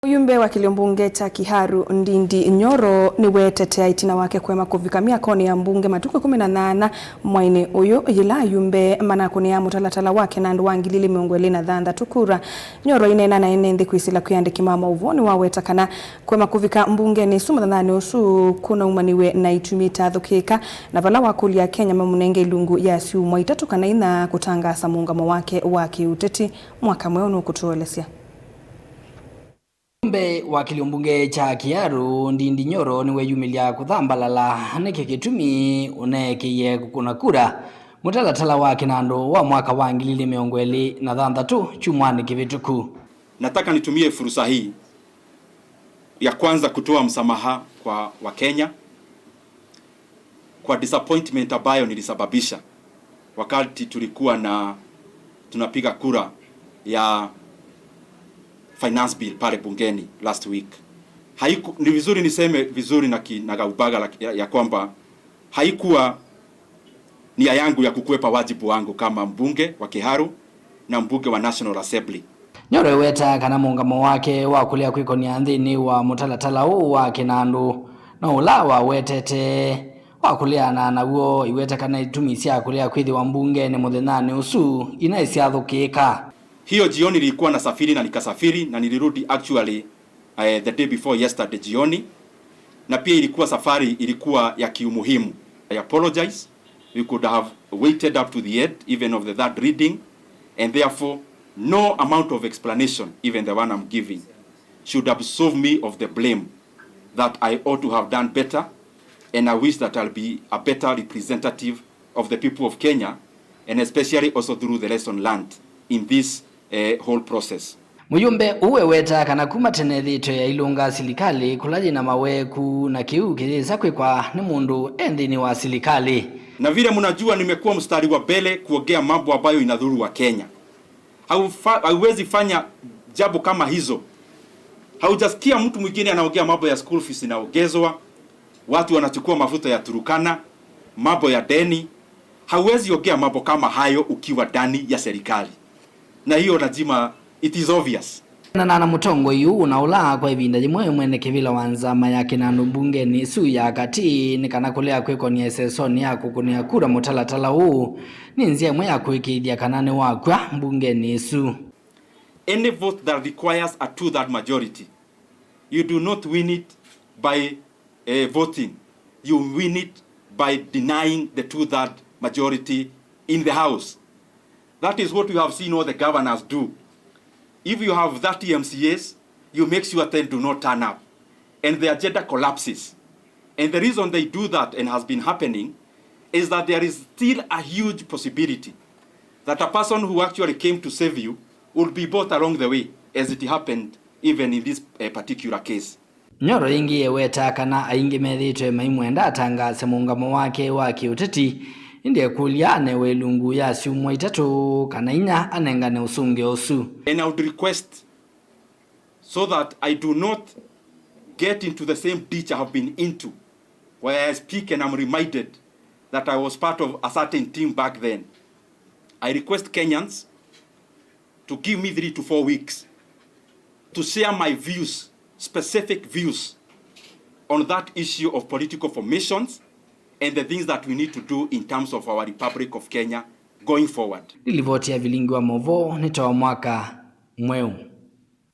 Ujumbe wa kilimbunge cha Kiharu Ndindi Nyoro ni wetetea itina wake kwema kuvikamia koni ya mbunge matuko 18 mwaine uyu yila yumbe manakuni ya mutalatala wake na nduwangilili miongweli na dhanda tukura. Nyoro inena na inendi kuisila kuyandiki mama uvoni wa wetakana kwema kuvika mbunge ni sumadhani usu kuna umaniwe na itumita dhukika na vala wakuli ya Kenya mamunenge ilungu ya siu mwaitatu kana ina kutanga samuungamo wake waki uteti mwaka mwenu kutuolesia. Ujumbe wa kilimbunge cha Kiharu Ndindi Nyoro ni weyumilia kuthambalala niki kitumi unekiye kukuna kura mutalatala wake nando wa mwaka wa 2023 chumwani kivituku. Nataka nitumie fursa hii ya kwanza kutoa msamaha kwa Wakenya kwa disappointment ambayo nilisababisha wakati tulikuwa tunapiga kura ya finance bill pale bungeni last week. Ni vizuri niseme vizuri na kinagaubaga ya kwamba haikuwa nia yangu ya kukwepa wajibu wangu kama mbunge wa Kiharu na mbunge wa National Assembly. Nyoro weta kana muungamo wake wa kulia kwiko ni andhini wa mutalatala huu wa kinandu na ulawa wetete wa kulia na uo iweta kana itumisia kulia kwithi wa mbunge ni muthenani usu inaisiathukika. Hiyo jioni nilikuwa nasafiri na nikasafiri na nilirudi actually the day before yesterday jioni, na pia ilikuwa safari ilikuwa ya kiumuhimu. I apologize. We could have waited up to the end even of the third reading, and therefore no amount of explanation, even the one I'm giving, should absolve me of the blame that I ought to have done better, and I wish that I'll be a better representative of the people of Kenya, and especially also through the lesson learned in this whole process. Mujumbe uwe weta kana kuma tenethito ya ilunga silikali kulaji na maweku na kiu kizisa kwa ni mundu endini wa silikali. Na vile mnajua nimekuwa mstari wa mbele kuongea mambo ambayo inadhuru wa Kenya. Hauwezi fanya jambo kama hizo. Haujasikia mtu mwingine anaongea mambo ya school fees inaongezwa, watu wanachukua mafuta ya Turukana, mambo ya deni. Hauwezi ongea mambo kama hayo ukiwa ndani ya serikali. Na hiyo lazima, it is obvious. Na mutongo yu unaula kwa ivinda jimwe mwene kivila wanzama ya kinandu bunge ni su ya kati ni kana kulea kweko ni esesoni ya kukunia kura mutalatala huu ni nzia mwe ya kuikidia kanane wakwa bunge ni su. Any vote that requires a 2/3 majority, you do not win it by voting. You win it by denying the 2/3 majority in the House. That is what we have seen all the governors do. If you have 30 MCAs, you make sure they do not turn up, and the agenda collapses. And the reason they do that, and has been happening, is that there is still a huge possibility that a person who actually came to save you will be brought along the way, as it happened even in this particular case. Nyoro ingi yeweta kana aingi methitwe maimwenda atangase muungamo wake wa kiuteti indiye kuliane welungu ya siumwa itatu kana inya anengane usunge osu. And I would request so that I do not get into the same ditch I have been into, where I speak and I'm reminded that I was part of a certain team back then. I request Kenyans to give me 3 to 4 weeks to share my views, specific views on that issue of political formations and the things that we need to do in terms of our Republic of Kenya going forward. Nilivoti ya vilingi wa Movo nitoa mwaka mweu.